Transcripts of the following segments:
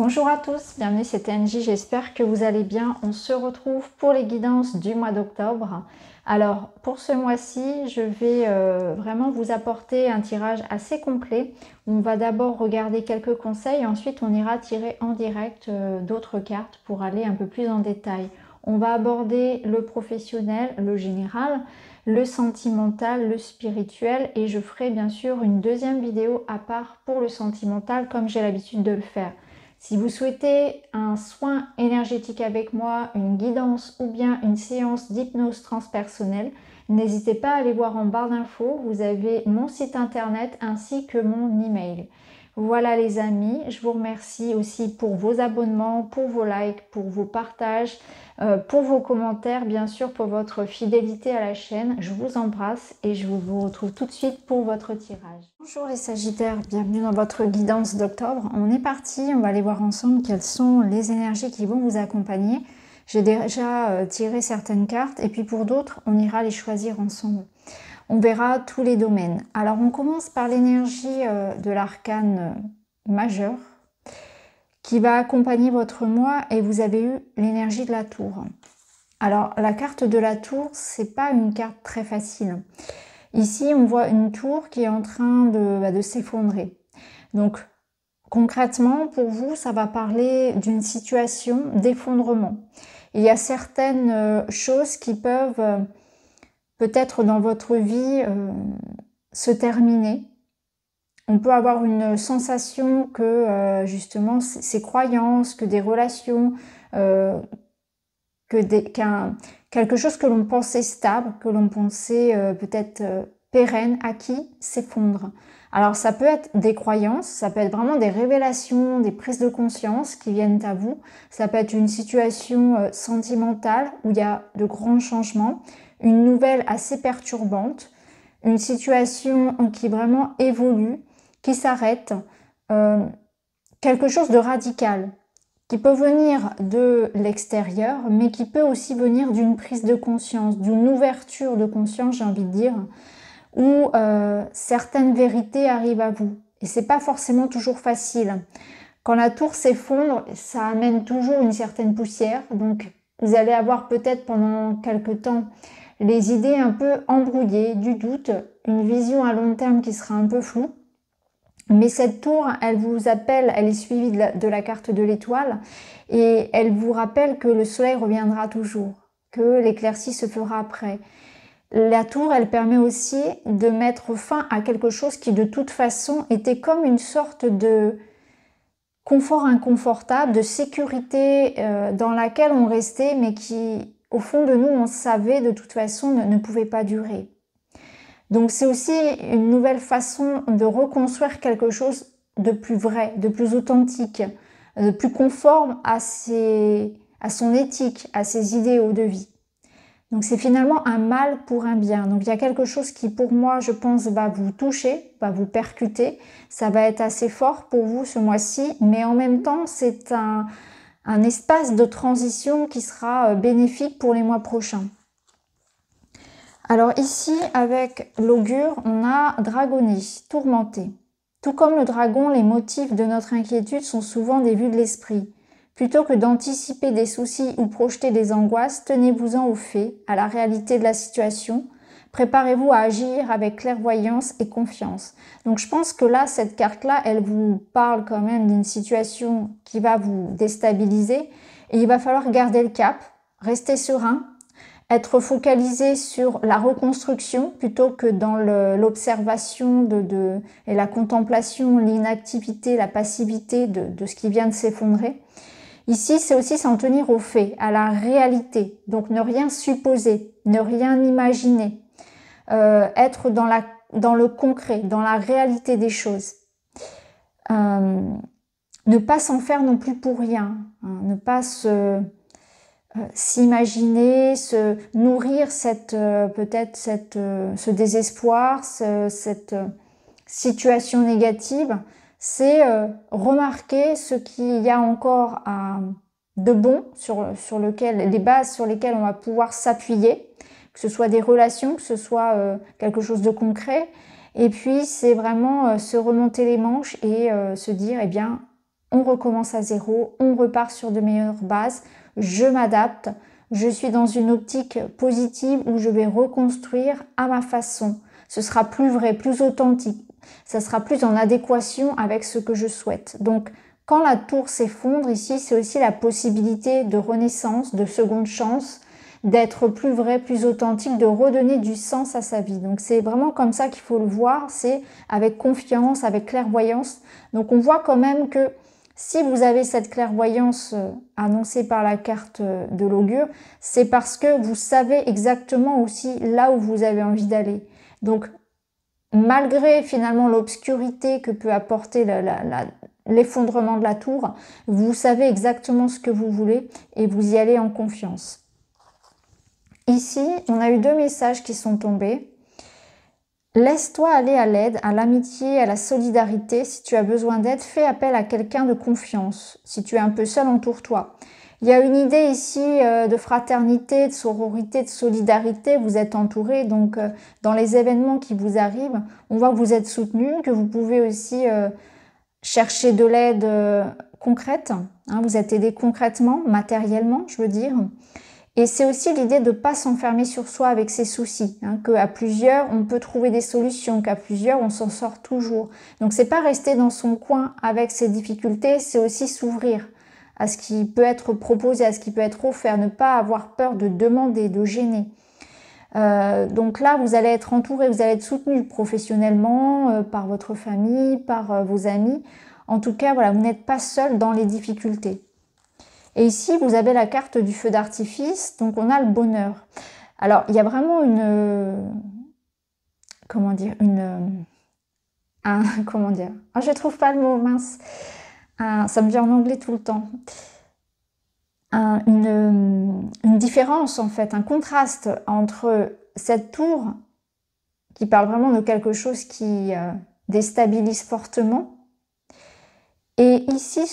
Bonjour à tous, bienvenue, c'est TNJ, j'espère que vous allez bien. On se retrouve pour les guidances du mois d'octobre. Alors pour ce mois-ci, je vais vraiment vous apporter un tirage assez complet. On va d'abord regarder quelques conseils, ensuite on ira tirer en direct d'autres cartes pour aller un peu plus en détail. On va aborder le professionnel, le général, le sentimental, le spirituel et je ferai bien sûr une deuxième vidéo à part pour le sentimental comme j'ai l'habitude de le faire. Si vous souhaitez un soin énergétique avec moi, une guidance ou bien une séance d'hypnose transpersonnelle, n'hésitez pas à aller voir en barre d'infos, vous avez mon site internet ainsi que mon email. Voilà les amis, je vous remercie aussi pour vos abonnements, pour vos likes, pour vos partages, pour vos commentaires, bien sûr pour votre fidélité à la chaîne. Je vous embrasse et je vous retrouve tout de suite pour votre tirage. Bonjour les Sagittaires, bienvenue dans votre guidance d'octobre. On est parti, on va aller voir ensemble quelles sont les énergies qui vont vous accompagner. J'ai déjà tiré certaines cartes et puis pour d'autres, on ira les choisir ensemble. On verra tous les domaines. Alors on commence par l'énergie de l'arcane majeur qui va accompagner votre mois et vous avez eu l'énergie de la tour. Alors la carte de la tour, c'est pas une carte très facile. Ici on voit une tour qui est en train de s'effondrer. Donc concrètement pour vous ça va parler d'une situation d'effondrement. Il y a certaines choses qui peuvent peut-être dans votre vie se terminer. On peut avoir une sensation que justement ces croyances, que des relations, quelque chose que l'on pensait stable, que l'on pensait peut-être pérenne, acquis, s'effondre. Alors ça peut être des croyances, ça peut être vraiment des révélations, des prises de conscience qui viennent à vous. Ça peut être une situation sentimentale où il y a de grands changements, une nouvelle assez perturbante, une situation qui vraiment évolue, qui s'arrête, quelque chose de radical, qui peut venir de l'extérieur, mais qui peut aussi venir d'une prise de conscience, d'une ouverture de conscience, j'ai envie de dire, où certaines vérités arrivent à vous. Et c'est pas forcément toujours facile. Quand la tour s'effondre, ça amène toujours une certaine poussière, donc vous allez avoir peut-être pendant quelque temps les idées un peu embrouillées, du doute, une vision à long terme qui sera un peu floue. Mais cette tour, elle vous appelle, elle est suivie de la carte de l'étoile et elle vous rappelle que le soleil reviendra toujours, que l'éclaircie se fera après. La tour, elle permet aussi de mettre fin à quelque chose qui de toute façon était comme une sorte de confort inconfortable, de sécurité dans laquelle on restait mais qui au fond de nous, on savait de toute façon ne pouvait pas durer. Donc c'est aussi une nouvelle façon de reconstruire quelque chose de plus vrai, de plus authentique, de plus conforme à son éthique, à ses idéaux de vie. Donc c'est finalement un mal pour un bien. Donc il y a quelque chose qui pour moi, je pense, va vous toucher, va vous percuter. Ça va être assez fort pour vous ce mois-ci, mais en même temps c'est un espace de transition qui sera bénéfique pour les mois prochains. Alors ici, avec l'augure, on a dragonné, tourmenté. Tout comme le dragon, les motifs de notre inquiétude sont souvent des vues de l'esprit. Plutôt que d'anticiper des soucis ou projeter des angoisses, tenez-vous-en aux faits, à la réalité de la situation. Préparez-vous à agir avec clairvoyance et confiance. Donc je pense que là, cette carte-là, elle vous parle quand même d'une situation qui va vous déstabiliser. Et il va falloir garder le cap, rester serein, être focalisé sur la reconstruction plutôt que dans l'observation et la contemplation, l'inactivité, la passivité de ce qui vient de s'effondrer. Ici, c'est aussi s'en tenir aux faits, à la réalité. Donc ne rien supposer, ne rien imaginer. Être dans le concret, dans la réalité des choses. Ne pas s'en faire non plus pour rien. Hein, ne pas s'imaginer, se nourrir peut-être ce désespoir, cette situation négative. C'est remarquer ce qu'il y a encore de bon les bases sur lesquelles on va pouvoir s'appuyer, que ce soit des relations, que ce soit quelque chose de concret. Et puis c'est vraiment se remonter les manches et se dire, eh bien, on recommence à zéro, on repart sur de meilleures bases, je m'adapte, je suis dans une optique positive où je vais reconstruire à ma façon. Ce sera plus vrai, plus authentique, ça sera plus en adéquation avec ce que je souhaite. Donc, quand la tour s'effondre ici, c'est aussi la possibilité de renaissance, de seconde chance, d'être plus vrai, plus authentique, de redonner du sens à sa vie. Donc c'est vraiment comme ça qu'il faut le voir, c'est avec confiance, avec clairvoyance. Donc on voit quand même que si vous avez cette clairvoyance annoncée par la carte de l'augure, c'est parce que vous savez exactement aussi là où vous avez envie d'aller. Donc malgré finalement l'obscurité que peut apporter l'effondrement de la tour, vous savez exactement ce que vous voulez et vous y allez en confiance. Ici, on a eu 2 messages qui sont tombés. Laisse-toi aller à l'aide, à l'amitié, à la solidarité. Si tu as besoin d'aide, fais appel à quelqu'un de confiance. Si tu es un peu seul, entoure-toi. Il y a une idée ici de fraternité, de sororité, de solidarité. Vous êtes entouré, donc dans les événements qui vous arrivent, on voit que vous êtes soutenu, que vous pouvez aussi chercher de l'aide concrète. Hein, vous êtes aidé concrètement, matériellement, je veux dire. Et c'est aussi l'idée de ne pas s'enfermer sur soi avec ses soucis, hein, qu'à plusieurs, on peut trouver des solutions, qu'à plusieurs, on s'en sort toujours. Donc, c'est pas rester dans son coin avec ses difficultés, c'est aussi s'ouvrir à ce qui peut être proposé, à ce qui peut être offert, ne pas avoir peur de demander, de gêner. Donc là, vous allez être entouré, vous allez être soutenu professionnellement, par votre famille, par vos amis. En tout cas, voilà, vous n'êtes pas seul dans les difficultés. Et ici, vous avez la carte du feu d'artifice, donc on a le bonheur. Alors, il y a vraiment comment dire, comment dire, je trouve pas le mot, mince, ça me vient en anglais tout le temps. Une différence en fait, un contraste entre cette tour qui parle vraiment de quelque chose qui déstabilise fortement, et ici,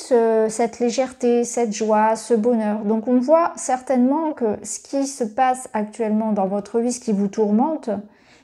cette légèreté, cette joie, ce bonheur. Donc on voit certainement que ce qui se passe actuellement dans votre vie, ce qui vous tourmente,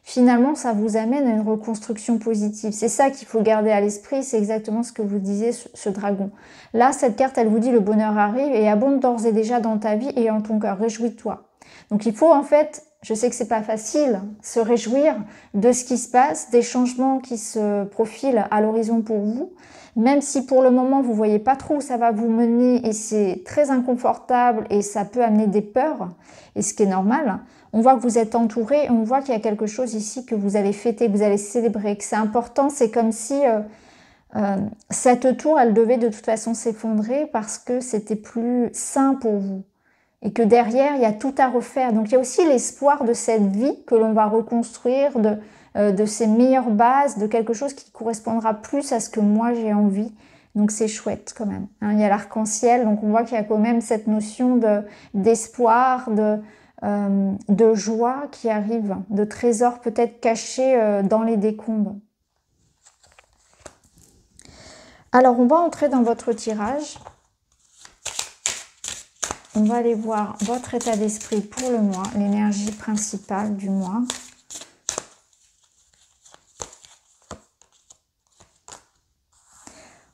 finalement, ça vous amène à une reconstruction positive. C'est ça qu'il faut garder à l'esprit, c'est exactement ce que vous disiez, ce dragon. Là, cette carte, elle vous dit le bonheur arrive et abonde d'ores et déjà dans ta vie et en ton cœur. Réjouis-toi. Donc il faut en fait, je sais que c'est pas facile, se réjouir de ce qui se passe, des changements qui se profilent à l'horizon pour vous, même si pour le moment vous voyez pas trop où ça va vous mener et c'est très inconfortable et ça peut amener des peurs, et ce qui est normal. On voit que vous êtes entouré, on voit qu'il y a quelque chose ici que vous allez fêter, que vous allez célébrer, que c'est important. C'est comme si cette tour, elle devait de toute façon s'effondrer parce que c'était plus sain pour vous. Et que derrière, il y a tout à refaire. Donc, il y a aussi l'espoir de cette vie que l'on va reconstruire, de ses meilleures bases, de quelque chose qui correspondra plus à ce que moi j'ai envie. Donc, c'est chouette quand même. Hein, il y a l'arc-en-ciel, donc on voit qu'il y a quand même cette notion d'espoir, de joie qui arrive, de trésors peut-être cachés dans les décombres. Alors, on va entrer dans votre tirage. On va aller voir votre état d'esprit pour le mois, l'énergie principale du mois.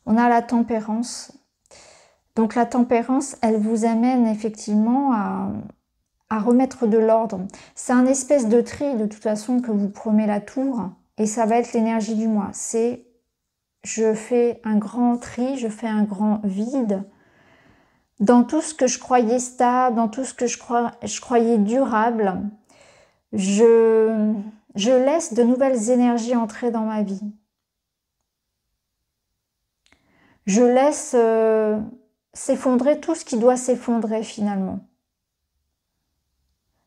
On a la tempérance. Donc la tempérance, elle vous amène effectivement à remettre de l'ordre. C'est un espèce de tri de toute façon que vous promet la tour et ça va être l'énergie du mois. C'est je fais un grand tri, je fais un grand vide dans tout ce que je croyais stable, dans tout ce que je croyais durable. Je laisse de nouvelles énergies entrer dans ma vie. Je laisse s'effondrer tout ce qui doit s'effondrer finalement.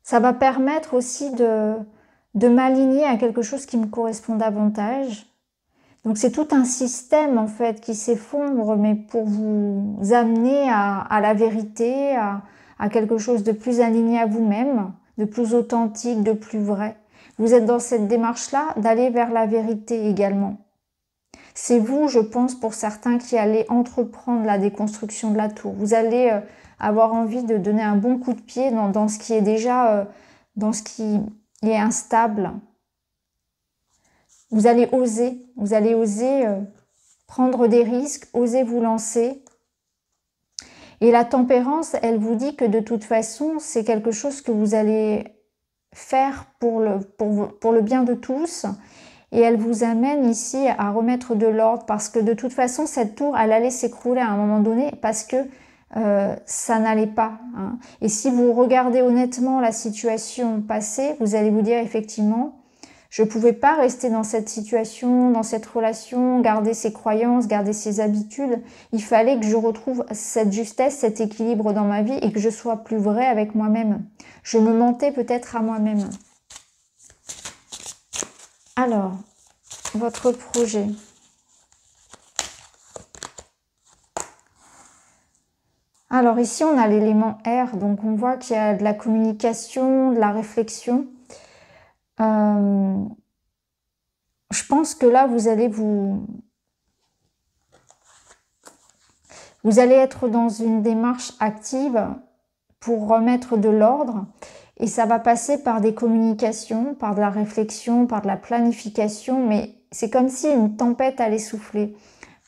Ça va permettre aussi de m'aligner à quelque chose qui me correspond davantage. Donc c'est tout un système en fait qui s'effondre, mais pour vous amener à la vérité, à quelque chose de plus aligné à vous-même, de plus authentique, de plus vrai. Vous êtes dans cette démarche-là d'aller vers la vérité également. C'est vous, je pense, pour certains qui allez entreprendre la déconstruction de la tour. Vous allez avoir envie de donner un bon coup de pied dans ce qui est déjà, dans ce qui est instable. Vous allez oser prendre des risques, oser vous lancer, Et la tempérance, elle vous dit que de toute façon, c'est quelque chose que vous allez faire pour le bien de tous. Et elle vous amène ici à remettre de l'ordre parce que de toute façon, cette tour, elle allait s'écrouler à un moment donné parce que ça n'allait pas. Hein. Et si vous regardez honnêtement la situation passée, vous allez vous dire effectivement, je ne pouvais pas rester dans cette situation, dans cette relation, garder ses croyances, garder ses habitudes. Il fallait que je retrouve cette justesse, cet équilibre dans ma vie et que je sois plus vraie avec moi-même. Je me mentais peut-être à moi-même. Alors, votre projet. Alors ici, on a l'élément R, donc on voit qu'il y a de la communication, de la réflexion. Je pense que là, vous allez être dans une démarche active pour remettre de l'ordre. Et ça va passer par des communications, par de la réflexion, par de la planification, mais c'est comme si une tempête allait souffler.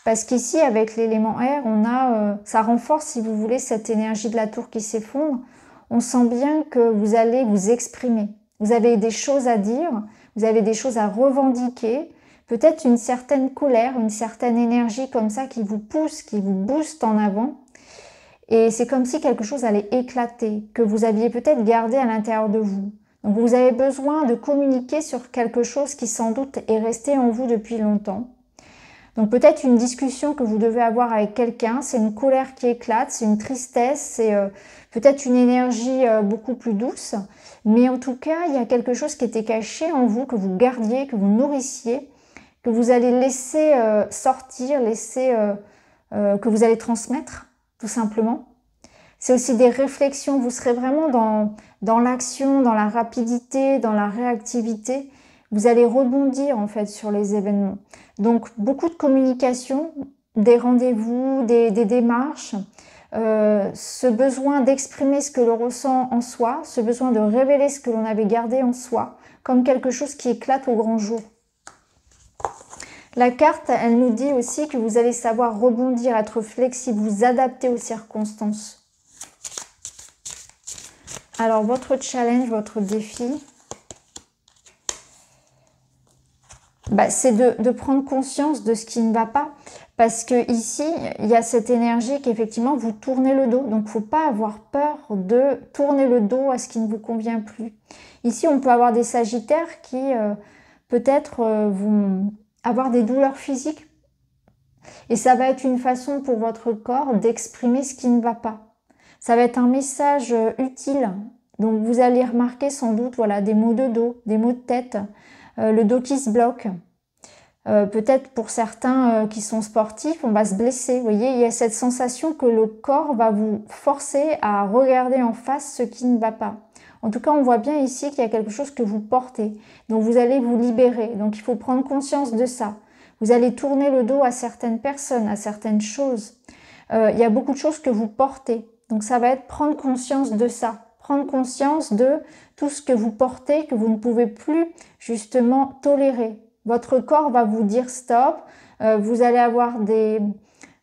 Parce qu'ici, avec l'élément R, on a, ça renforce, si vous voulez, cette énergie de la tour qui s'effondre. On sent bien que vous allez vous exprimer. Vous avez des choses à dire, vous avez des choses à revendiquer, peut-être une certaine colère, une certaine énergie comme ça qui vous pousse, qui vous booste en avant. Et c'est comme si quelque chose allait éclater, que vous aviez peut-être gardé à l'intérieur de vous. Donc vous avez besoin de communiquer sur quelque chose qui sans doute est resté en vous depuis longtemps. Donc peut-être une discussion que vous devez avoir avec quelqu'un, c'est une colère qui éclate, c'est une tristesse, c'est peut-être une énergie beaucoup plus douce. Mais en tout cas, il y a quelque chose qui était caché en vous, que vous gardiez, que vous nourrissiez, que vous allez laisser sortir, que vous allez transmettre, tout simplement. C'est aussi des réflexions, vous serez vraiment dans l'action, dans la rapidité, dans la réactivité. Vous allez rebondir en fait sur les événements. Donc beaucoup de communication, des rendez-vous, des démarches, ce besoin d'exprimer ce que l'on ressent en soi, ce besoin de révéler ce que l'on avait gardé en soi, comme quelque chose qui éclate au grand jour. La carte, elle nous dit aussi que vous allez savoir rebondir, être flexible, vous adapter aux circonstances. Alors votre challenge, votre défi, c'est de prendre conscience de ce qui ne va pas. Parce que ici, il y a cette énergie qu'effectivement, vous tournez le dos. Donc, il ne faut pas avoir peur de tourner le dos à ce qui ne vous convient plus. Ici, on peut avoir des sagittaires qui, peut-être, vont avoir des douleurs physiques. Et ça va être une façon pour votre corps d'exprimer ce qui ne va pas. Ça va être un message utile. Donc, vous allez remarquer sans doute, voilà, des maux de dos, des maux de tête, le dos qui se bloque. Peut-être pour certains qui sont sportifs, on va se blesser. Vous voyez, il y a cette sensation que le corps va vous forcer à regarder en face ce qui ne va pas. En tout cas, on voit bien ici qu'il y a quelque chose que vous portez. Donc, vous allez vous libérer. Donc, il faut prendre conscience de ça. Vous allez tourner le dos à certaines personnes, à certaines choses. Il y a beaucoup de choses que vous portez. Donc, ça va être prendre conscience de ça. Prendre conscience de tout ce que vous portez, que vous ne pouvez plus justement tolérer. Votre corps va vous dire stop, vous allez avoir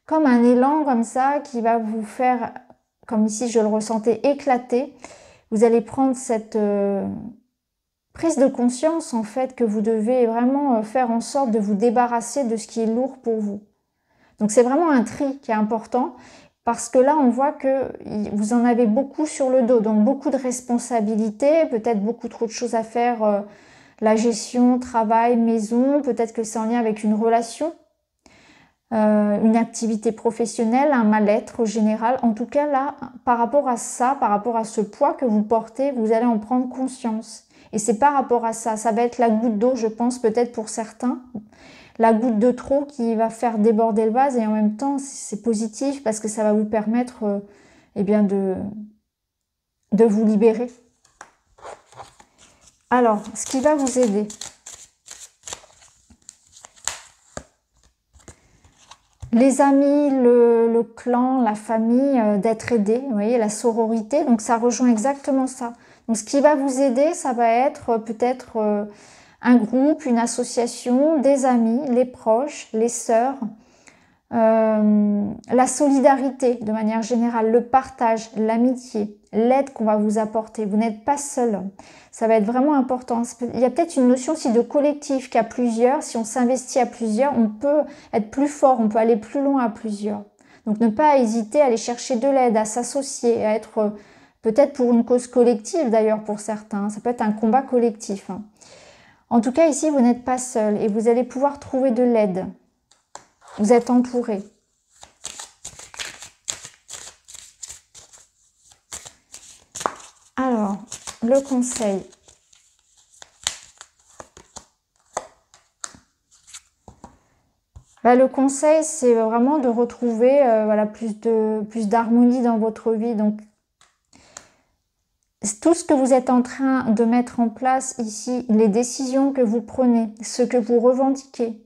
comme un élan comme ça qui va vous faire, comme ici je le ressentais, éclater. Vous allez prendre cette prise de conscience en fait que vous devez vraiment faire en sorte de vous débarrasser de ce qui est lourd pour vous. Donc c'est vraiment un tri qui est important parce que là on voit que vous en avez beaucoup sur le dos, donc beaucoup de responsabilités, peut-être beaucoup trop de choses à faire, la gestion, travail, maison, peut-être que c'est en lien avec une relation, une activité professionnelle, un mal-être au général. En tout cas là, par rapport à ça, par rapport à ce poids que vous portez, vous allez en prendre conscience. Et c'est par rapport à ça, ça va être la goutte d'eau, je pense, peut-être pour certains, la goutte de trop qui va faire déborder le vase et en même temps, c'est positif parce que ça va vous permettre de vous libérer. Alors, ce qui va vous aider. Les amis, le clan, la famille, d'être aidé, vous voyez, la sororité, donc ça rejoint exactement ça. Donc ce qui va vous aider, ça va être peut-être un groupe, une association, des amis, les proches, les sœurs, la solidarité de manière générale, le partage, l'amitié, l'aide qu'on va vous apporter. Vous n'êtes pas seul. Ça va être vraiment important. Il y a peut-être une notion aussi de collectif qu'à plusieurs. Si on s'investit à plusieurs, on peut être plus fort, on peut aller plus loin à plusieurs. Donc ne pas hésiter à aller chercher de l'aide, à s'associer, à être peut-être pour une cause collective d'ailleurs pour certains. Ça peut être un combat collectif. En tout cas ici, vous n'êtes pas seul et vous allez pouvoir trouver de l'aide. Vous êtes entouré. Alors, le conseil. Le conseil, c'est vraiment de retrouver voilà, plus d'harmonie dans votre vie. Donc, tout ce que vous êtes en train de mettre en place ici, les décisions que vous prenez, ce que vous revendiquez,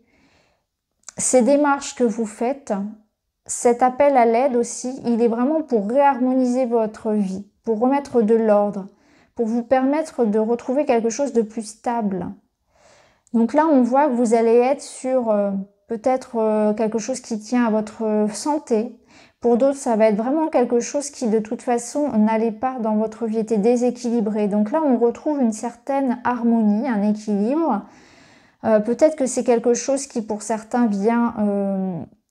ces démarches que vous faites, cet appel à l'aide aussi, il est vraiment pour réharmoniser votre vie, pour remettre de l'ordre, pour vous permettre de retrouver quelque chose de plus stable. Donc là, on voit que vous allez être sur peut-être quelque chose qui tient à votre santé. Pour d'autres, ça va être vraiment quelque chose qui, de toute façon, n'allait pas dans votre vie, était déséquilibré. Donc là, on retrouve une certaine harmonie, un équilibre. Peut-être que c'est quelque chose qui, pour certains,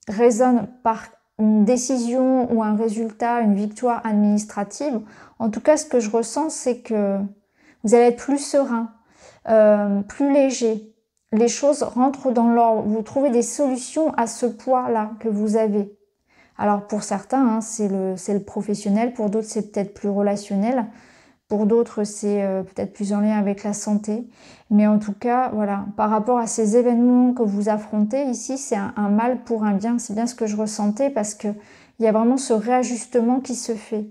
résonne par une décision ou un résultat, une victoire administrative. En tout cas, ce que je ressens, c'est que vous allez être plus serein, plus léger. Les choses rentrent dans l'ordre. Vous trouvez des solutions à ce poids-là que vous avez. Alors pour certains, c'est le professionnel. Pour d'autres, c'est peut-être plus relationnel. Pour d'autres, c'est peut-être plus en lien avec la santé. Mais en tout cas, voilà, par rapport à ces événements que vous affrontez ici, c'est un mal pour un bien. C'est bien ce que je ressentais parce qu'il y a vraiment ce réajustement qui se fait.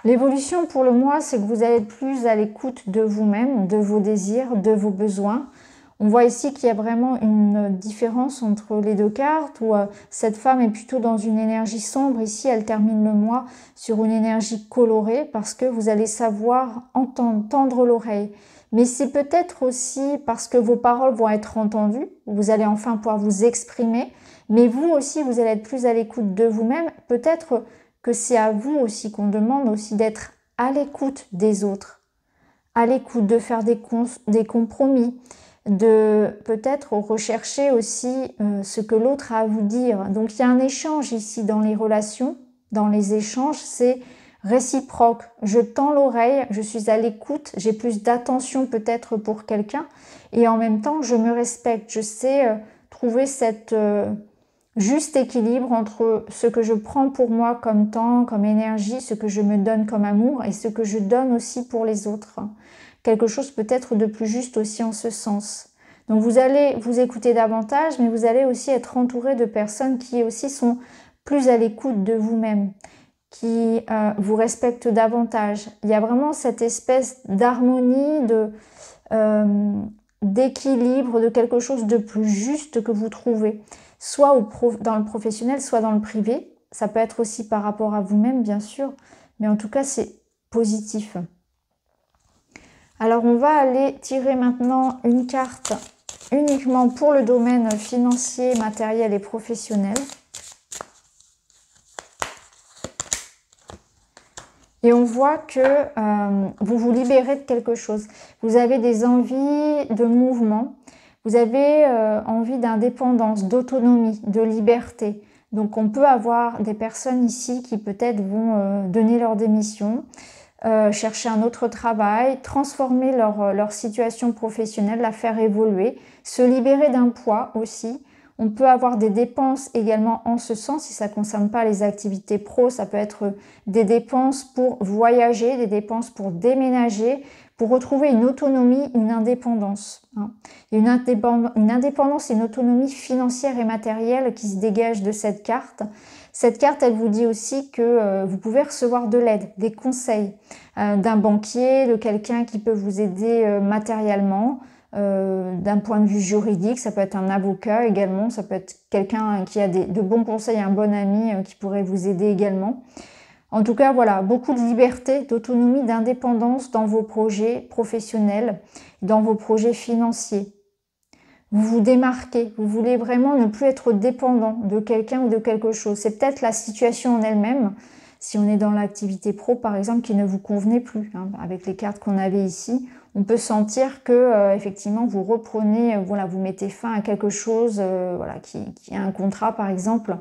L'évolution pour le mois, c'est que vous allez être plus à l'écoute de vous-même, de vos désirs, de vos besoins. On voit ici qu'il y a vraiment une différence entre les deux cartes où cette femme est plutôt dans une énergie sombre. Ici, elle termine le mois sur une énergie colorée parce que vous allez savoir entendre, tendre l'oreille. Mais c'est peut-être aussi parce que vos paroles vont être entendues. Vous allez enfin pouvoir vous exprimer. Mais vous aussi, vous allez être plus à l'écoute de vous-même. Peut-être que c'est à vous aussi qu'on demande aussi d'être à l'écoute des autres. À l'écoute, de faire des compromis, de peut-être rechercher aussi ce que l'autre a à vous dire. Donc il y a un échange ici dans les relations, dans les échanges, c'est réciproque. Je tends l'oreille, je suis à l'écoute, j'ai plus d'attention peut-être pour quelqu'un et en même temps je me respecte. Je sais trouver cette juste équilibre entre ce que je prends pour moi comme temps, comme énergie, ce que je me donne comme amour et ce que je donne aussi pour les autres. Quelque chose peut-être de plus juste aussi en ce sens. Donc vous allez vous écouter davantage, mais vous allez aussi être entouré de personnes qui aussi sont plus à l'écoute de vous-même, qui vous respectent davantage. Il y a vraiment cette espèce d'harmonie, d'équilibre, de quelque chose de plus juste que vous trouvez, soit dans le professionnel, soit dans le privé. Ça peut être aussi par rapport à vous-même, bien sûr, mais en tout cas, c'est positif. Alors, on va aller tirer maintenant une carte uniquement pour le domaine financier, matériel et professionnel. Et on voit que vous vous libérez de quelque chose. Vous avez des envies de mouvement. Vous avez envie d'indépendance, d'autonomie, de liberté. Donc on peut avoir des personnes ici qui peut-être vont donner leur démission, chercher un autre travail, transformer leur situation professionnelle, la faire évoluer, se libérer d'un poids aussi. On peut avoir des dépenses également en ce sens, si ça ne concerne pas les activités pro, ça peut être des dépenses pour voyager, des dépenses pour déménager, pour retrouver une autonomie, une indépendance. Une indépendance et une autonomie financière et matérielle qui se dégagent de cette carte. Cette carte, elle vous dit aussi que vous pouvez recevoir de l'aide, des conseils d'un banquier, de quelqu'un qui peut vous aider matériellement, d'un point de vue juridique, ça peut être un avocat également, ça peut être quelqu'un qui a de bons conseils, un bon ami qui pourrait vous aider également. En tout cas, voilà, beaucoup de liberté, d'autonomie, d'indépendance dans vos projets professionnels, dans vos projets financiers. Vous vous démarquez, vous voulez vraiment ne plus être dépendant de quelqu'un ou de quelque chose. C'est peut-être la situation en elle-même, si on est dans l'activité pro par exemple, qui ne vous convenait plus. Hein. Avec les cartes qu'on avait ici, on peut sentir que effectivement vous reprenez, voilà, vous mettez fin à quelque chose, voilà, qui est un contrat par exemple,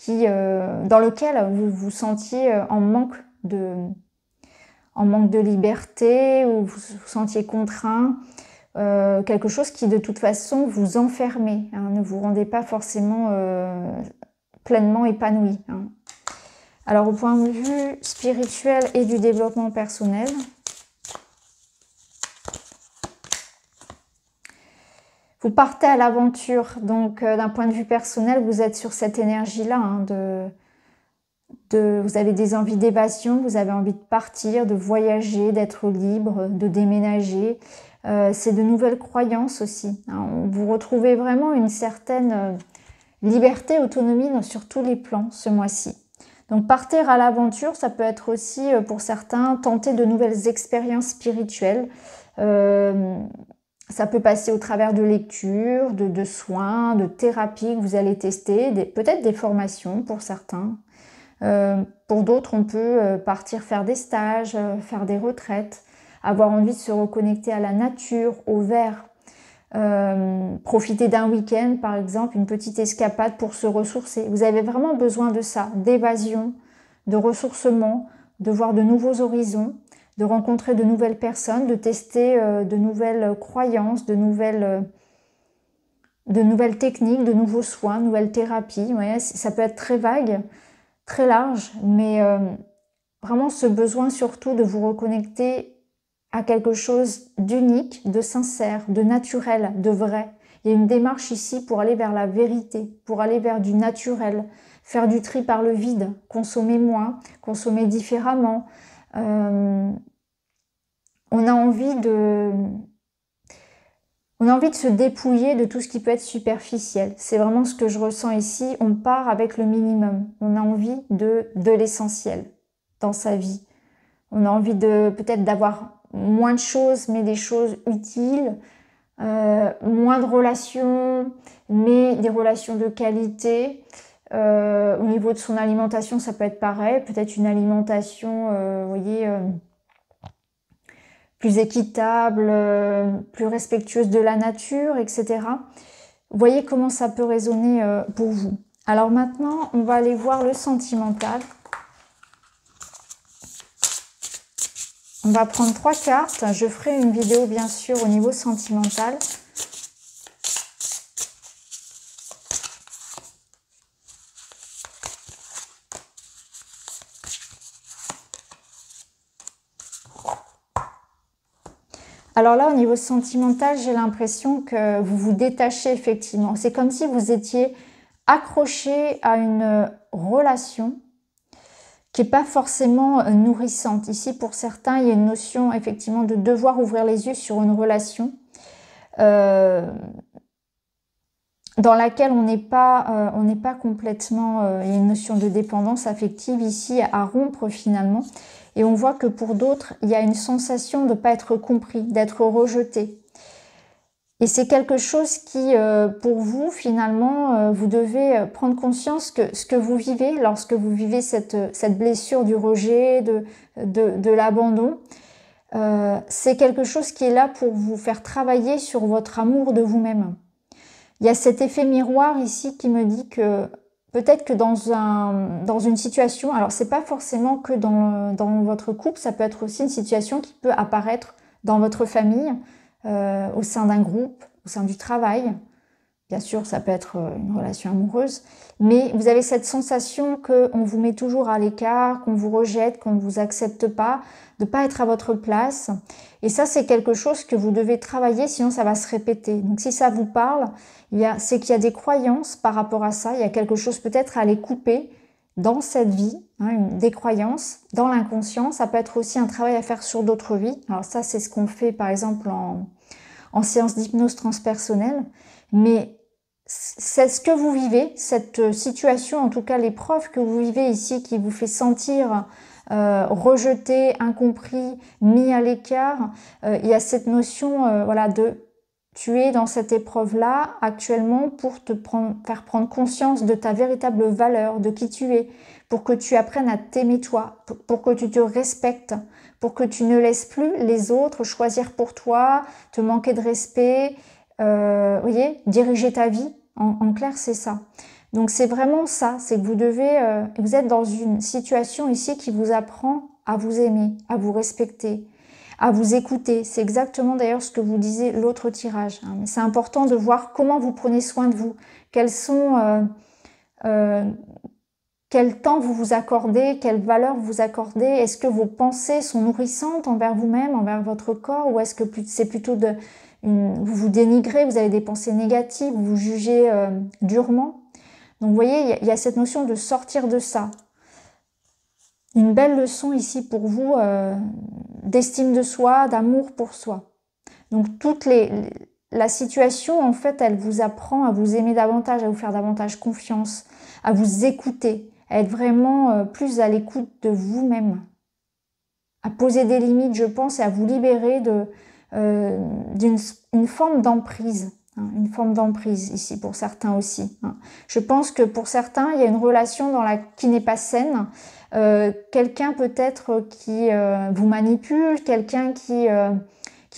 dans lequel vous vous sentiez en manque de liberté, ou vous vous sentiez contraint. Quelque chose qui de toute façon vous enfermait, hein, ne vous rendez pas forcément pleinement épanoui. Hein. Alors au point de vue spirituel et du développement personnel, vous partez à l'aventure, donc d'un point de vue personnel, vous êtes sur cette énergie-là, hein, vous avez des envies d'évasion, vous avez envie de partir, de voyager, d'être libre, de déménager. C'est de nouvelles croyances aussi. Hein. Vous retrouvez vraiment une certaine liberté, autonomie sur tous les plans ce mois-ci. Donc partir à l'aventure, ça peut être aussi pour certains tenter de nouvelles expériences spirituelles. Ça peut passer au travers de lectures, de soins, de thérapies que vous allez tester, peut-être des formations pour certains. Pour d'autres, on peut partir faire des stages, faire des retraites, avoir envie de se reconnecter à la nature, au vert, profiter d'un week-end par exemple, une petite escapade pour se ressourcer. Vous avez vraiment besoin de ça, d'évasion, de ressourcement, de voir de nouveaux horizons, de rencontrer de nouvelles personnes, de tester de nouvelles croyances, de nouvelles techniques, de nouveaux soins, de nouvelles thérapies. Ouais, ça peut être très vague, très large, mais vraiment ce besoin surtout de vous reconnecter à quelque chose d'unique, de sincère, de naturel, de vrai. Il y a une démarche ici pour aller vers la vérité, pour aller vers du naturel, faire du tri par le vide, consommer moins, consommer différemment. On a envie de se dépouiller de tout ce qui peut être superficiel. C'est vraiment ce que je ressens ici. On part avec le minimum. On a envie de l'essentiel dans sa vie. On a envie peut-être d'avoir moins de choses, mais des choses utiles. Moins de relations, mais des relations de qualité. Au niveau de son alimentation, ça peut être pareil. Peut-être une alimentation, vous voyez, plus équitable, plus respectueuse de la nature, etc. Vous voyez comment ça peut résonner pour vous. Alors maintenant, on va aller voir le sentimental. On va prendre 3 cartes. Je ferai une vidéo, bien sûr, au niveau sentimental. Alors là, au niveau sentimental, j'ai l'impression que vous vous détachez effectivement. C'est comme si vous étiez accroché à une relation qui n'est pas forcément nourrissante. Ici, pour certains, il y a une notion effectivement de devoir ouvrir les yeux sur une relation dans laquelle on n'est pas complètement... il y a une notion de dépendance affective ici à rompre finalement. Et on voit que pour d'autres, il y a une sensation de ne pas être compris, d'être rejeté. Et c'est quelque chose qui, pour vous, finalement, vous devez prendre conscience que ce que vous vivez, lorsque vous vivez cette blessure du rejet, de l'abandon, c'est quelque chose qui est là pour vous faire travailler sur votre amour de vous-même. Il y a cet effet miroir ici qui me dit que peut-être que dans une situation, alors c'est pas forcément que dans votre couple, ça peut être aussi une situation qui peut apparaître dans votre famille, au sein d'un groupe, au sein du travail. Bien sûr, ça peut être une relation amoureuse, mais vous avez cette sensation qu'on vous met toujours à l'écart, qu'on vous rejette, qu'on ne vous accepte pas, de ne pas être à votre place. Et ça, c'est quelque chose que vous devez travailler, sinon ça va se répéter. Donc si ça vous parle, c'est qu'il y a des croyances par rapport à ça, il y a quelque chose peut-être à les couper dans cette vie, hein, des croyances, dans l'inconscient. Ça peut être aussi un travail à faire sur d'autres vies. Alors ça, c'est ce qu'on fait par exemple en séance d'hypnose transpersonnelle. Mais c'est ce que vous vivez, cette situation, en tout cas l'épreuve que vous vivez ici qui vous fait sentir rejeté, incompris, mis à l'écart. Il y a cette notion voilà, de tu es dans cette épreuve-là actuellement pour te faire prendre conscience de ta véritable valeur, de qui tu es, pour que tu apprennes à t'aimer toi, pour que tu te respectes, pour que tu ne laisses plus les autres choisir pour toi, te manquer de respect, vous voyez, diriger ta vie. En clair, c'est ça. Donc c'est vraiment ça, c'est que vous êtes dans une situation ici qui vous apprend à vous aimer, à vous respecter, à vous écouter. C'est exactement d'ailleurs ce que vous disiez l'autre tirage. Mais c'est important de voir comment vous prenez soin de vous, quels sont, quel temps vous vous accordez, quelle valeur vous vous accordez. Est-ce que vos pensées sont nourrissantes envers vous-même, envers votre corps, ou est-ce que c'est plutôt vous vous dénigrez, vous avez des pensées négatives, vous vous jugez durement. Donc vous voyez, il y a cette notion de sortir de ça. Une belle leçon ici pour vous d'estime de soi, d'amour pour soi. Donc la situation, en fait, elle vous apprend à vous aimer davantage, à vous faire davantage confiance, à vous écouter, à être vraiment plus à l'écoute de vous-même, à poser des limites, je pense, et à vous libérer d'une forme d'emprise. Une forme d'emprise ici pour certains aussi. Je pense que pour certains, il y a une relation qui n'est pas saine. Quelqu'un peut-être qui vous manipule, quelqu'un qui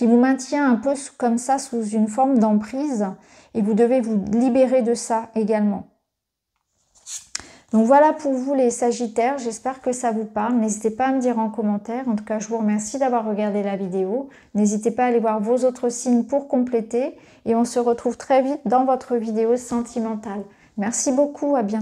vous maintient un peu comme ça sous une forme d'emprise et vous devez vous libérer de ça également. Donc voilà pour vous les Sagittaires, j'espère que ça vous parle. N'hésitez pas à me dire en commentaire. En tout cas, je vous remercie d'avoir regardé la vidéo. N'hésitez pas à aller voir vos autres signes pour compléter. Et on se retrouve très vite dans votre vidéo sentimentale. Merci beaucoup, à bientôt.